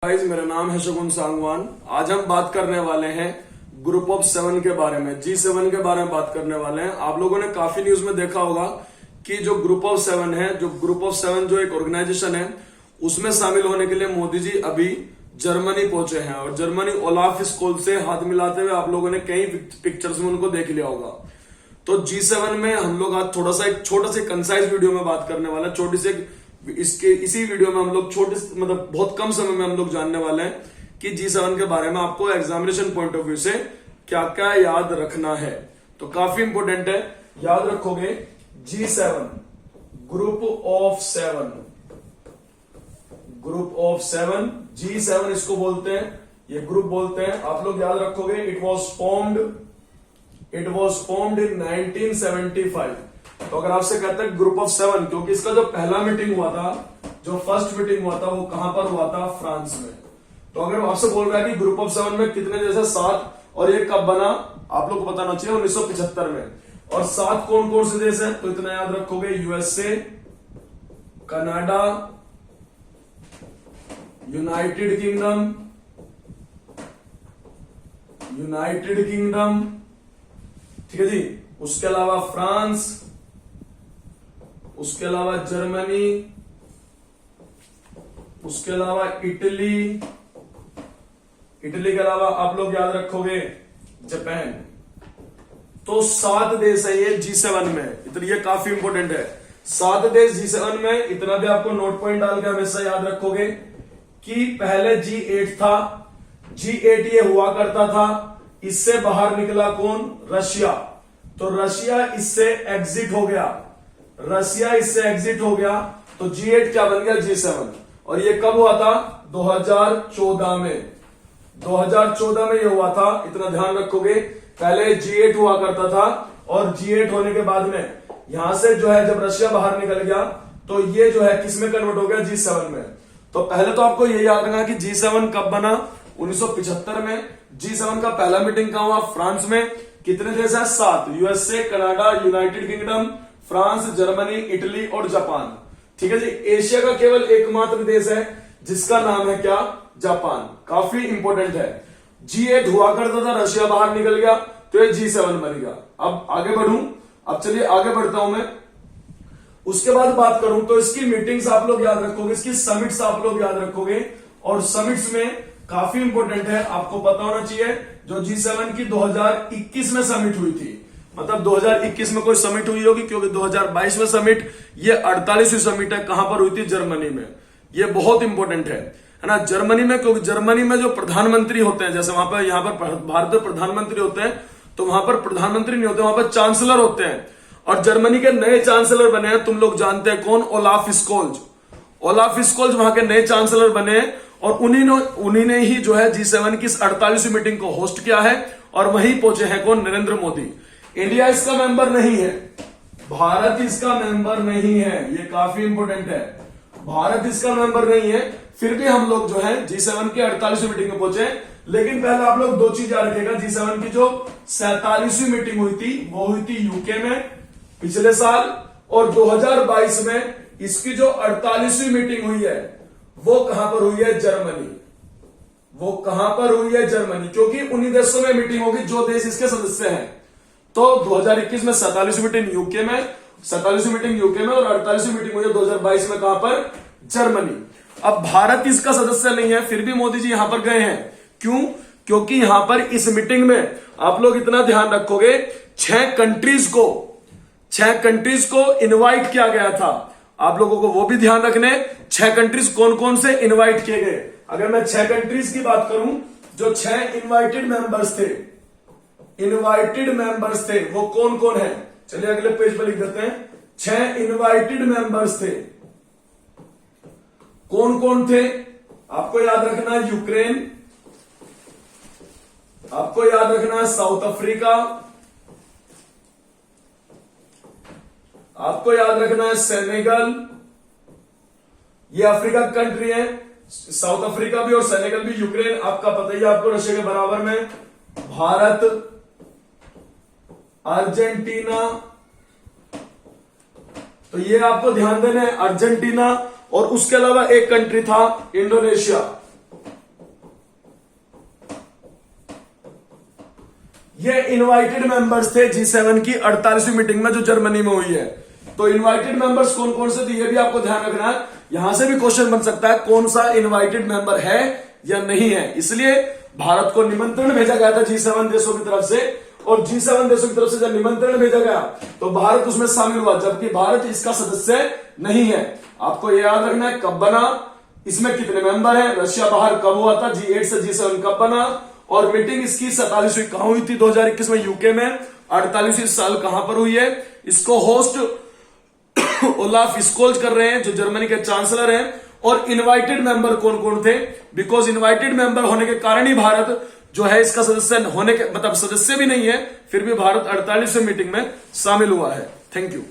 Guys, मेरा नाम है शगुन सांगवान। आज हम बात करने वाले हैं ग्रुप ऑफ 7 के बारे में, G7 के बारे में बात करने वाले हैं। आप लोगों ने काफी न्यूज में देखा होगा कि जो ग्रुप ऑफ 7 है, जो ग्रुप ऑफ 7 जो एक ऑर्गेनाइजेशन है, उसमें शामिल होने के लिए मोदी जी अभी जर्मनी पहुंचे हैं और जर्मनी ओलाफ स्कोल्ज से हाथ मिलाते हुए आप लोगों ने कई पिक्चर्स में उनको देख लिया होगा। तो G7 में हम लोग आज थोड़ा सा एक छोटा सा कंसाइज वीडियो में बात करने वाले हैं। छोटी सी इसी वीडियो में हम लोग छोटे मतलब बहुत कम समय में हम लोग जानने वाले हैं कि G7 के बारे में आपको एग्जामिनेशन पॉइंट ऑफ व्यू से क्या क्या याद रखना है। तो काफी इंपोर्टेंट है, याद रखोगे G7 group of 7, group of 7 G7 इसको बोलते हैं, ये ग्रुप बोलते हैं। आप लोग याद रखोगे इट वॉज फॉर्म्ड इन 1975। तो अगर आपसे कहते हैं ग्रुप ऑफ 7, क्योंकि इसका जो पहला मीटिंग हुआ था, जो फर्स्ट मीटिंग हुआ था, वो कहां पर हुआ था? फ्रांस में। तो अगर आपसे बोल रहा है कि ग्रुप ऑफ 7 में कितने देश है? 7, और ये कब बना आप लोग को बताना चाहिए, 1975 में। और 7 कौन कौन से देश हैं? तो इतना याद रखोगे, यूएसए, कनाडा, यूनाइटेड किंगडम, ठीक है जी। उसके अलावा फ्रांस, उसके अलावा जर्मनी, उसके अलावा इटली के अलावा आप लोग याद रखोगे जापान। तो 7 देश है ये G7 में। इतना ये काफी इंपॉर्टेंट है, 7 देश G7 में। इतना भी आपको नोट पॉइंट डाल के हमेशा याद रखोगे कि पहले G8 था। G8 ये हुआ करता था, इससे बाहर निकला कौन? रशिया। तो रशिया इससे एग्जिट हो गया, तो G8 क्या बन गया? G7। और ये कब हुआ था? 2014 में। 2014 में ये हुआ था, इतना ध्यान रखोगे। पहले G8 हुआ करता था और G8 होने के बाद में यहां से जो है जब रशिया बाहर निकल गया तो ये जो है किस में कन्वर्ट हो गया? G7 में। तो पहले तो आपको ये याद रखना कि G7 कब बना? 1975 में। G7 का पहला मीटिंग कहां हुआ? फ्रांस में। कितने देश है? 7, USA, Canada, United kingdom, France, Germany, Italy और जापान। ठीक है जी। एशिया का केवल एकमात्र देश है जिसका नाम है क्या? जापान। काफी इंपॉर्टेंट है। G8 हुआ करता था, रशिया बाहर निकल गया तो ये G7 बन गया। अब आगे बढ़ूं, अब चलिए आगे बढ़ता हूं मैं। उसके बाद बात करूं तो इसकी मीटिंग्स आप लोग याद रखोगे, इसकी समिट्स आप लोग याद रखोगे। और समिट्स में काफी इंपॉर्टेंट है, आपको पता होना चाहिए, जो G7 की 2021 में समिट हुई थी। मतलब 2021 में कोई समिट हुई होगी, क्योंकि 2022 में समिट, ये 48वीं समिट है। कहां पर हुई थी? जर्मनी में। ये बहुत इंपॉर्टेंट है ना, जर्मनी में। क्योंकि जर्मनी में जो प्रधानमंत्री होते हैं, जैसे वहां पर यहाँ पर भारत में प्रधानमंत्री होते हैं, तो वहां पर प्रधानमंत्री नहीं होते, वहां पर चांसलर होते हैं। और जर्मनी के नए चांसलर बने हैं, तुम लोग जानते हैं कौन? ओलाफ स्कोल्ज वहां के नए चांसलर बने हैं। और उन्हीं ने ही जो है G7 की 48वीं मीटिंग को होस्ट किया है। और वहीं पहुंचे हैं कौन? नरेंद्र मोदी। इंडिया इसका मेंबर नहीं है, भारत इसका मेंबर नहीं है, ये काफी इंपॉर्टेंट है। भारत इसका मेंबर नहीं है, फिर भी हम लोग जो है G7 की 48वीं मीटिंग में पहुंचे। लेकिन पहले आप लोग 2 चीज याद रखिएगा। G7 की जो 47वीं मीटिंग हुई थी वो हुई थी यूके में पिछले साल, और 2022 में इसकी जो 48वीं मीटिंग हुई है वो कहां पर हुई है? जर्मनी। वो कहां पर हुई है? जर्मनी। क्योंकि उन्हीं देशों में मीटिंग होगी जो देश इसके सदस्य हैं। तो 2021 में 47वीं मीटिंग यूके में, 47वीं मीटिंग यूके में, और 48वीं मीटिंग हुई है 2022 में कहां पर? जर्मनी। अब भारत इसका सदस्य नहीं है, फिर भी मोदी जी यहां पर गए हैं। क्यों? क्योंकि यहां पर इस मीटिंग में आप लोग इतना ध्यान रखोगे, 6 कंट्रीज को इनवाइट किया गया था। आप लोगों को वो भी ध्यान रखने, 6 कंट्रीज कौन कौन से इनवाइट किए गए। अगर मैं 6 कंट्रीज की बात करूं, जो 6 इनवाइटेड मेंबर्स थे वो कौन कौन है? चलिए अगले पेज पर लिख देते हैं। 6 इनवाइटेड मेंबर्स थे, कौन कौन थे? आपको याद रखना है यूक्रेन, आपको याद रखना है साउथ अफ्रीका, आपको याद रखना है सेनेगल। ये अफ्रीका कंट्री है, साउथ अफ्रीका भी और सेनेगल भी। यूक्रेन आपका पता ही आपको, रशिया के बराबर में। भारत, अर्जेंटीना, तो ये आपको ध्यान देना है, अर्जेंटीना। और उसके अलावा एक कंट्री था इंडोनेशिया। ये इनवाइटेड मेंबर्स थे G7 की 48वीं मीटिंग में जो जर्मनी में हुई है। तो इनवाइटेड मेंबर्स कौन कौन से थे ये भी आपको ध्यान रखना है। यहां से भी क्वेश्चन बन सकता है कौन सा इनवाइटेड मेंबर है या नहीं है। इसलिए भारत को निमंत्रण भेजा गया था G7 देशों की तरफ से, और G7 देशों की तरफ से जब निमंत्रण भेजा गया तो भारत उसमें शामिल हुआ, जबकि भारत इसका सदस्य नहीं है। आपको ये याद रखना है कब बना, इसमें कितने मेंबर हैं, रशिया बाहर कब हुआ था, G8 से G7 कब बना, और मीटिंग इसकी 47वीं कहां हुई थी 2021 में यूके में, 48वीं साल कहां पर हुई है। इसको होस्ट ओलाफ स्कोल्ज कर रहे हैं जो जर्मनी के चांसलर हैं। और इनवाइटेड मेंबर कौन कौन थे, बिकॉज इनवाइटेड मेंबर होने के कारण ही भारत जो है इसका सदस्य होने के मतलब सदस्य भी नहीं है, फिर भी भारत 48वीं मीटिंग में शामिल हुआ है। Thank you.